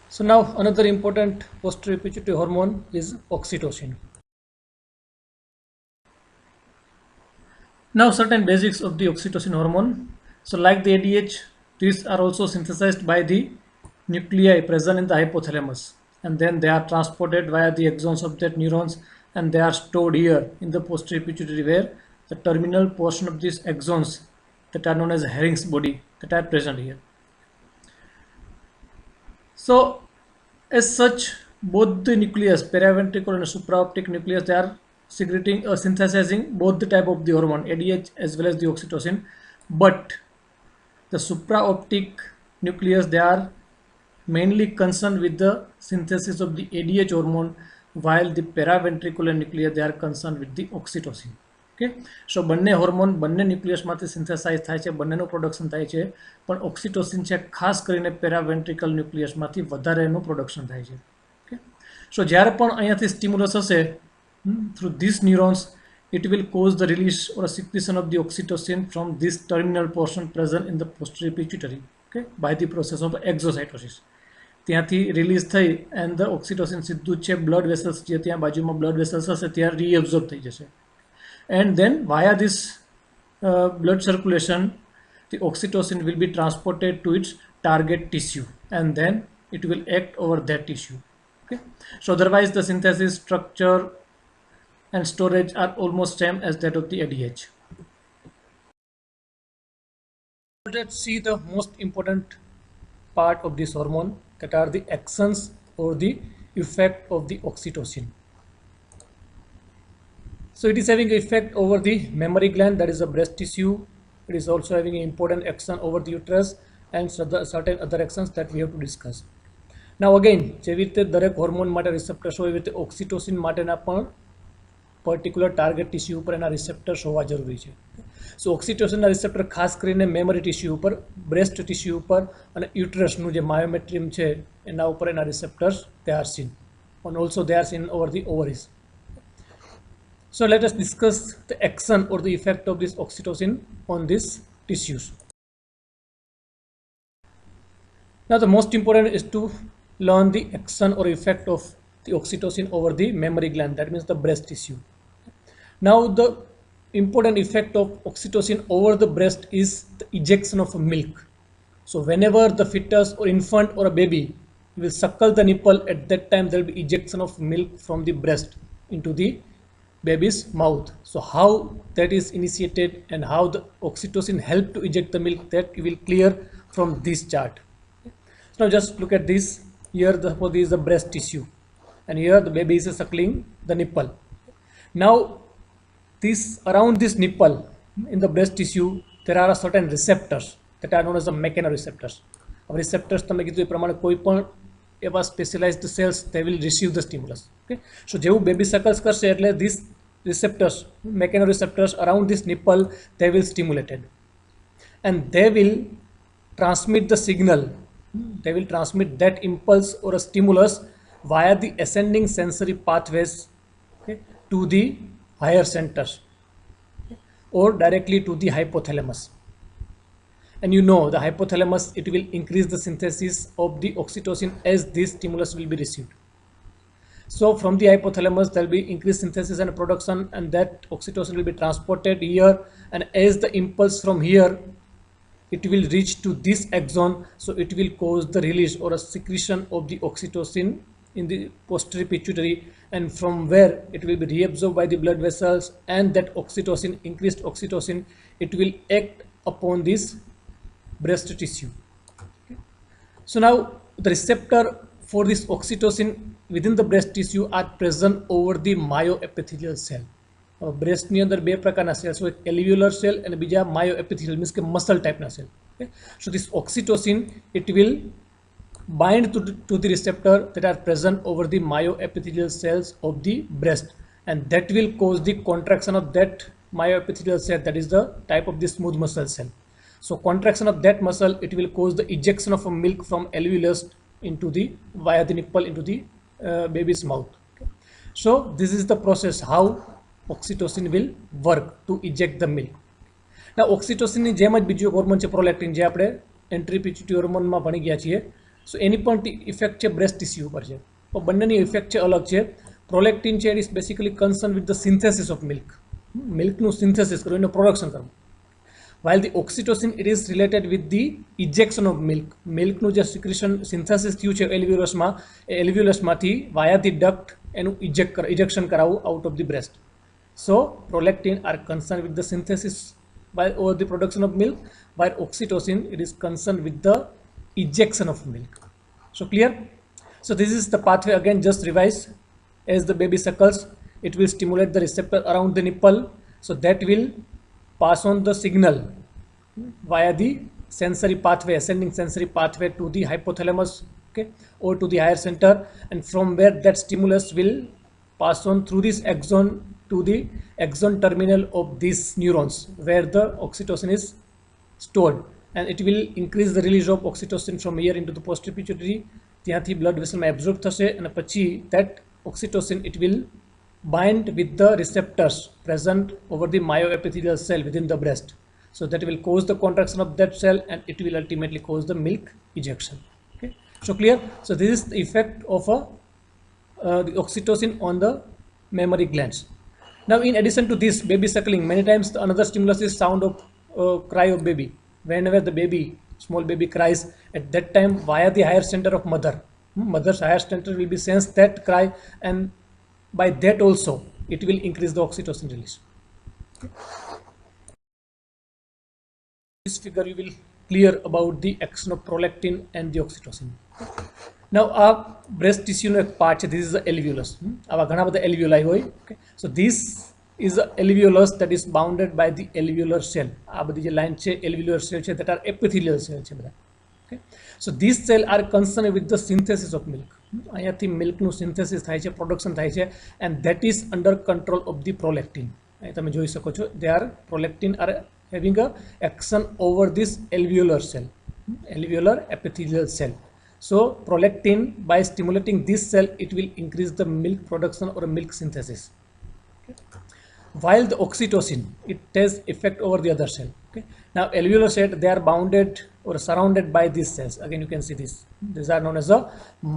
So now another important posterior pituitary hormone is oxytocin. Now certain basics of the oxytocin hormone. So like the ADH, these are also synthesized by the nuclei present in the hypothalamus, and then they are transported via the axons of that neurons, and they are stored here in the posterior pituitary, where the terminal portion of these axons that are known as Herring's body that are present here. So as such, both the nucleus, paraventricular and supraoptic nucleus, they are secreting or synthesizing both the type of the hormone, ADH as well as the oxytocin. But the supraoptic nucleus, they are mainly concerned with the synthesis of the ADH hormone, while the paraventricular nucleus, they are concerned with the oxytocin. Okay so બંને hormone બંને ન્યુક્લિયસમાંથી synthesise થાય છે, બંનેનું production થાય છે, પણ oxytocin છે ખાસ કરીને પેરાવેન્ટ્રિકલ ન્યુક્લિયસમાંથી વધારે એનું પ્રોડક્શન થાય છે. ઓકે સો જ્યારે પણ અહીંયાથી સ્ટિમ્યુલસ હશે through this neurons, it will cause the release or a secretion of the oxytocin from this terminal portion present in the posterior pituitary, okay, by the process of exocytosis. ત્યાંથી release થઈ and the oxytocin સીધું છે blood vessels, જે ત્યાં બાજુમાં blood vessels હશે ત્યાં રીએબ્ઝોર્બ થઈ જશે. And then via this blood circulation, the oxytocin will be transported to its target tissue, and then it will act over that tissue. Okay, so otherwise the synthesis, structure and storage are almost same as that of the ADH. Let's see the most important part of this hormone, that are the actions or the effect of the oxytocin. So it is having an effect over the mammary gland, that is the breast tissue. It is also having an important action over the uterus and certain other actions that we have to discuss. Now again, જેવી રીતે દરેક hormone માટે receptors હોય, એવી રીતે oxytocin માટેના પણ particular target tissue ઉપર એના રિસેપ્ટર્સ હોવા જરૂરી છે. સો ઓક્સિટોસિનના રિસેપ્ટર ખાસ કરીને મેમરી ટિશ્યુ ઉપર, બ્રેસ્ટ ટિશ્યુ ઉપર અને યુટરસનું જે માયોમેટ્રિયમ છે એના ઉપર એના receptors they are seen, and also they are seen over the ovaries. So let us discuss the action or the effect of this oxytocin on these tissues. Now the most important is to learn the action or effect of the oxytocin over the mammary gland, that means the breast tissue. Now the important effect of oxytocin over the breast is the ejection of milk. So whenever the fetus or infant or a baby will suckle the nipple, at that time there will be ejection of milk from the breast into the baby's mouth. So how that is initiated and how the oxytocin help to eject the milk, that you will clear from this chart. So now just look at this. Here suppose this is the breast tissue, and here the baby is suckling the nipple. Now this, around this nipple in the breast tissue, there are certain receptors that are known as the mechanoreceptors. Receptors તમે કીધું એ પ્રમાણે કોઈ પણ એવા specialised cells they will receive the stimulus. Okay, so જેવું baby suckles કરશે એટલે these receptors, mechanoreceptors around this nipple, they will stimulated, and they will transmit the signal, they will transmit that impulse or a stimulus via the ascending sensory pathways, okay, to the higher centers, okay, or directly to the hypothalamus. And you know the hypothalamus, it will increase the synthesis of the oxytocin as this stimulus will be received. So from the hypothalamus there will be increased synthesis and production, and that oxytocin will be transported here, and as the impulse from here, it will reach to this axon, so it will cause the release or a secretion of the oxytocin in the posterior pituitary, and from where it will be reabsorbed by the blood vessels, and that oxytocin, increased oxytocin, it will act upon this breast tissue. Okay. So now the receptor for this oxytocin within the breast tissue are present over the myoepithelial cell. બ્રેસ્ટની અંદર બે પ્રકારના cells હોય, એલ્વ્યુલર cell અને બીજા માયોએપિથેલિયલ, means કે muscle ટાઈપના cell. Okay, so this oxytocin, it will bind to the receptor that are present over the myoepithelial cells of the breast, and that will cause the contraction of that myoepithelial cell, that is the type of the smooth muscle cell. So contraction of that muscle, it will cause the ejection of a milk from alveolus into the via the nipple into the baby's mouth. Okay. So this is the process how oxytocin will work to eject the milk. Now oxytocin ની જેમ જ બીજું hormone છે prolactin, જે આપણે entry pituitary હોર્મોનમાં ભણી ગયા છીએ. સો એની પણ ઇફેક્ટ છે બ્રેસ્ટ ટિશ્યુ ઉપર છે, પણ બંનેની ઇફેક્ટ છે અલગ છે. પ્રોલેક્ટિન છે it is basically concern with the synthesis of milk, મિલ્કનું સિન્થેસિસ કરવું, એનું પ્રોડક્શન કરવું. while the oxytocin it is related with the ejection of milk, મિલ્કનું જે સિક્રેશન સિન્થેસિસ થયું છે એલ્વ્યુલસમાં, એ એલ્વ્યુલસમાંથી વાયા ધી ડક્ટ એનું ઇજેક્શન કરાવવું out of the breast. So prolactin R concern with the synthesis by or the production of milk, while oxytocin it is concerned with the ejection of milk. So clear? So this is the pathway, again just revise. As the baby suckles, it will stimulate the receptor around the nipple, so that will pass on the signal via the sensory pathway, ascending sensory pathway to the hypothalamus, okay, or to the higher center, and from where that stimulus will pass on through this axon to the axon terminal of these neurons where the oxytocin is stored, and it will increase the release of oxytocin from here into the posterior pituitary. ત્યાંથી blood vessel માં absorb થશે અને પછી that oxytocin it will bind with the receptors present over the myoepithelial cell within the breast, so that will cause the contraction of that cell and it will ultimately cause the milk ejection. Okay, so clear? So this is the effect of the oxytocin on the mammary glands. Now in addition to this baby suckling, many times another stimulus is sound of cry of baby. Whenever the baby, small baby cries, at that time via the higher center of mother's higher center will be sense that cry, and by that also it will increase the oxytocin release. Okay. This figure you will clear about the action of prolactin and the oxytocin. Now our breast tissue no ek part છે, this is the alveolus. આવા ઘણા બધા alveoli હોય. Okay, so this is the alveolus that is bounded by the alveolar cell. આ બધી જે line છે alveolar cell છે, that are epithelial cell છે બધા. Okay, so these cell are concerned with the synthesis of milk. અહીંયાથી મિલ્કનું synthesis થાય છે, પ્રોડક્શન થાય છે, and that is under control of the prolactin. અહીં તમે જોઈ શકો છો, they are prolactin are having a action over this alveolar cell, alveolar epithelial cell. So prolactin, by stimulating this cell, it will increase the milk production or milk synthesis. Okay. While the oxytocin, it has effect over the other cell. Okay. Now alveolar cell, they are bounded or surrounded by these cells. Again you can see this. These are known as a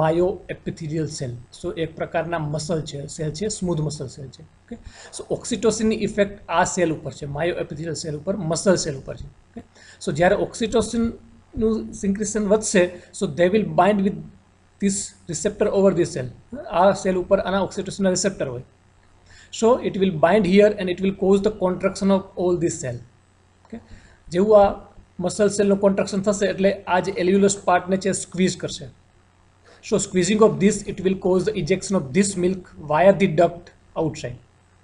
myoepithelial cell. So એક પ્રકારના muscle છે, cell છે, smooth muscle cell છે. Okay. So oxytocin ની effect આ cell ઉપર છે, myoepithelial cell ઉપર, મસલ સેલ ઉપર છે. Okay. So જ્યારે oxytocin નું સિન્ક્રેશન વધશે, so they will bind with this receptor over this cell. આ સેલ ઉપર આના ઓક્સિટોસિનના રિસેપ્ટર હોય. So it will bind here and it will cause the contraction of all this cell. Okay. જેવું આ muscle સેલનું કોન્ટ્રાક્શન થશે એટલે આ જે એલ્વ્યુલસ પાર્ટને છે સ્ક્વીઝ કરશે. So squeezing of this, it will cause the ejection of this milk via the duct outside.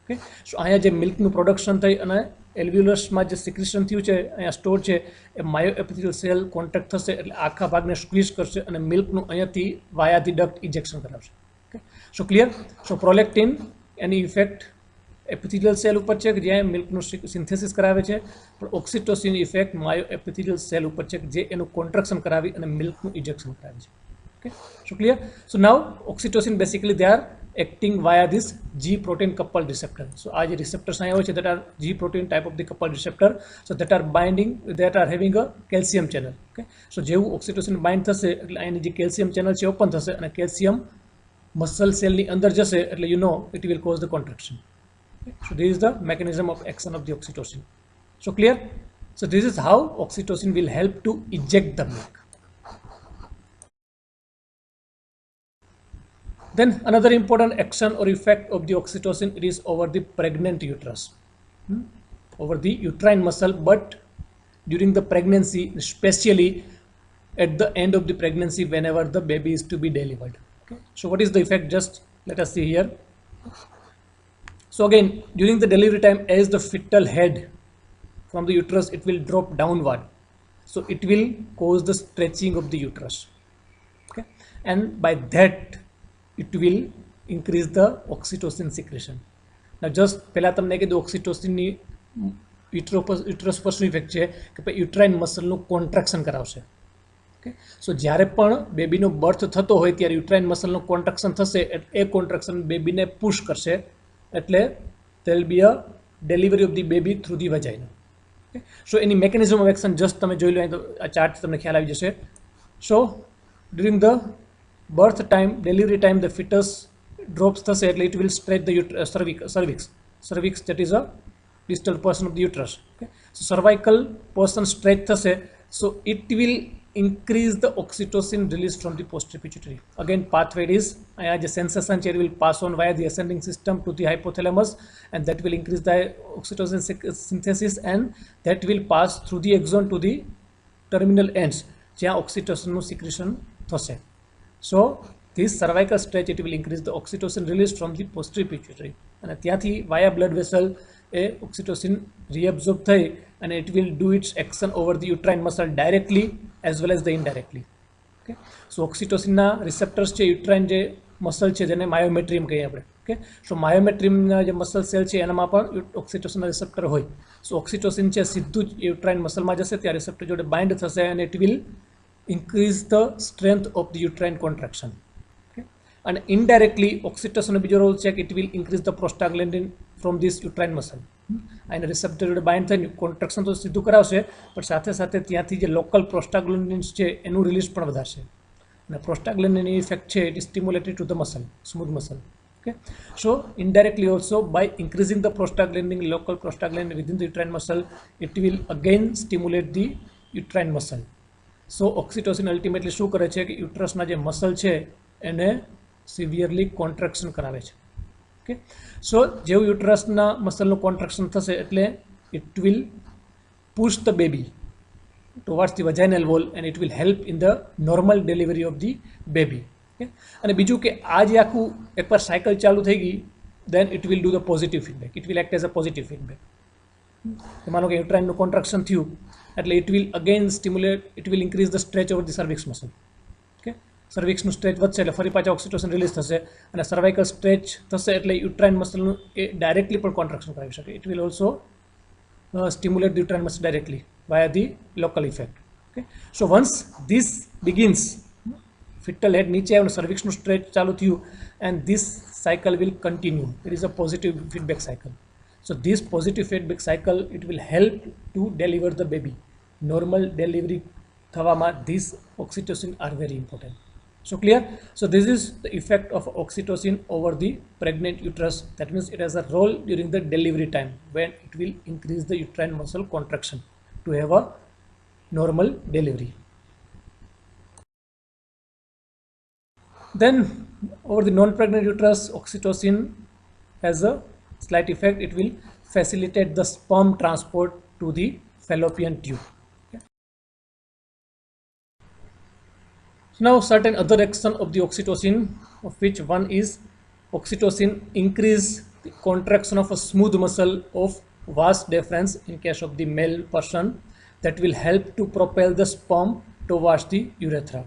Okay. So અહીંયા જે મિલ્કનું પ્રોડક્શન થઈ અને એલ્વ્યુલસમાં જે સિક્રેશન થયું છે અહીંયા સ્ટોર છે, એ માયોએપિથેલિયલ સેલ કોન્ટેક્ટ થશે એટલે આખા ભાગને સ્ક્વીઝ કરશે અને મિલ્કનું અહીંયાથી વાયા ધી ડક્ટ ઇજેક્શન કરાવશે. ઓકે, સો ક્લિયર? સો પ્રોલેક્ટિન એની ઇફેક્ટ એપિથેલિયલ સેલ ઉપર છે કે જ્યાં મિલ્કનું સિન્થેસિસ કરાવે છે, પણ ઓક્સિટોસિન ઇફેક્ટ માયોએપિથેલિયલ સેલ ઉપર છે જે એનું કોન્ટ્રાક્શન કરાવી અને મિલ્કનું ઇજેક્શન કરાવે છે. Okay, so clear? So now oxytocin basically they are acting via this G protein coupled receptor. So आज receptors आए हुए that are G protein type of the coupled receptor. So that are binding, that are having a calcium channel. Okay, so જેવું oxytocin bind થશે એટલે અહીંની જે calcium channel છે open થશે અને calcium muscle cell ની અંદર જશે એટલે you know it will cause the contraction. Okay, so this is the mechanism of action of the oxytocin. So clear? So this is how oxytocin will help to eject the milk. Then another important action or effect of the oxytocin, it is over the pregnant uterus, over the uterine muscle, but during the pregnancy, especially at the end of the pregnancy whenever the baby is to be delivered. Okay. So what is the effect? Just let us see here. So again, during the delivery time, as the fetal head from the uterus, it will drop downward. So it will cause the stretching of the uterus. Okay. And by that, it will increase the oxytocin secretion. Now just પહેલા તમને કીધું ઓક્સિટોસિનની uterus પર શું effect છે કે uterine મસલનું contraction કરાવશે. Okay, સો જ્યારે પણ બેબીનો બર્થ થતો હોય ત્યારે યુટ્રાઇન મસલનું કોન્ટ્રાક્શન થશે, એ કોન્ટ્રાક્શન બેબીને પુશ કરશે એટલે there will be a delivery of the baby through the vagina. Okay, so any mechanism of action just તમે જોઈ લો, આ ચાર્ટ તમને ખ્યાલ આવી જશે. So during the birth time, delivery time, the fetus drops thase એટલે it will stretch the cervix, that is a distal portion of the uterus. Okay, so cervical portion stretch thase, so it will increase the oxytocin release from the posterior pituitary. Again, pathway is the sensation it will pass on via the ascending system to the hypothalamus, and that will increase the oxytocin synthesis, and that will pass through the axon to the terminal ends જ્યાં oxytocin secretion થશે. So this cervical stretch it will increase the oxytocin release from the posterior pituitary, અને ત્યાંથી via blood vessel oxytocin reabsorb થઈ and it will do its action over the uterine muscle directly as well as the indirectly. Okay, so oxytocin ના receptors છે uterine જે muscle છે જેને myometrium કહીએ આપણે. Okay, so myometrium ના જે muscle cell છે એનામાં પણ oxytocin ના receptor હોય. So oxytocin છે સીધું જ uterine muscle માં જશે, ત્યાં receptor જોડે bind થશે and it will increase the strength of the uterine contraction. Okay, and indirectly oxytocin બીજો રોલ છે કે it will increase the prostaglandin from this uterine muscle. અને receptor જોડે bind થઈને contraction તો સીધું કરાવશે, પણ સાથે સાથે ત્યાંથી જે local prostaglandins છે એનું રિલીઝ પણ વધારશે. અને prostaglandin effect છે it is stimulated to the muscle, smooth muscle. Okay, so indirectly also by increasing the prostaglandin, local prostaglandin within the uterine muscle, it will again stimulate the uterine muscle. So oxytocin ultimately શું કરે છે કે યુટ્રસના જે muscle છે એને severely contraction કરાવે છે. Okay, સો જેવું યુટ્રસના મસલનું કોન્ટ્રેક્શન થશે એટલે it will push the baby towards the vaginal wall and it will help in the normal delivery of the baby. Okay, અને બીજું કે આ જે આખું એકવાર સાયકલ ચાલુ થઈ ગઈ then it will do the positive feedback, it will act as a positive feedback. માનો કે યુટ્રાઇનનું કોન્ટ્રાક્શન થયું એટલે it will again stimulate, it will increase the stretch over the cervix muscle. Okay, cervixનું stretch વધશે એટલે ફરી પાછા ઓક્સિટોસિન રિલીઝ થશે, અને સર્વાઇકલ સ્ટ્રેચ થશે એટલે યુટ્રાઇન મસલનું એ ડાયરેક્ટલી પણ કોન્ટ્રાક્શન કરાવી શકે. It will also stimulate the uterine muscle directly via the local effect. Okay, so once this begins, fetal head નીચે આવ્યું, cervixનું stretch ચાલુ થયું, and this cycle will continue. It is a positive feedback cycle. So this positive feedback cycle it will help to deliver the baby. Normal delivery thawama these oxytocin are very important. So clear? So this is the effect of oxytocin over the pregnant uterus. That means it has a role during the delivery time when it will increase the uterine muscle contraction to have a normal delivery. Then over the non-pregnant uterus, oxytocin has a slight effect. It will facilitate the sperm transport to the fallopian tube. Okay. So now certain other action of the oxytocin, of which one is oxytocin increase the contraction of a smooth muscle of vas deferens in case of the male person, that will help to propel the sperm towards the urethra.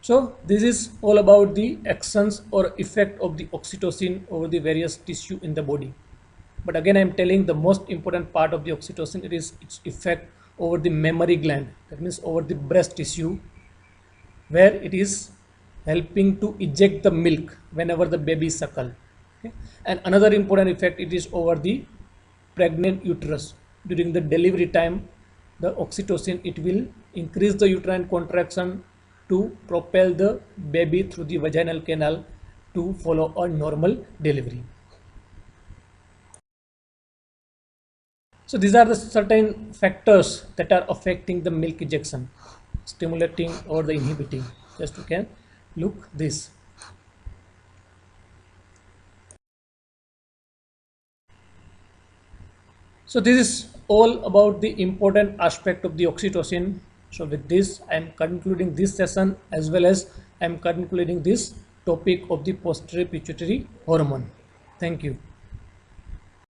So this is all about the actions or effect of the oxytocin over the various tissue in the body. But again I am telling the most important part of the oxytocin, it is its effect over the mammary gland, that means over the breast tissue, where it is helping to eject the milk whenever the baby suckle. Okay? And another important effect it is over the pregnant uterus. During the delivery time, the oxytocin it will increase the uterine contraction to propel the baby through the vaginal canal to follow a normal delivery. So these are the certain factors that are affecting the milk ejection, stimulating or the inhibiting. Just you can look this. So this is all about the important aspect of the oxytocin. So with this I am concluding this session, as well as I am concluding this topic of the posterior pituitary hormone. Thank you.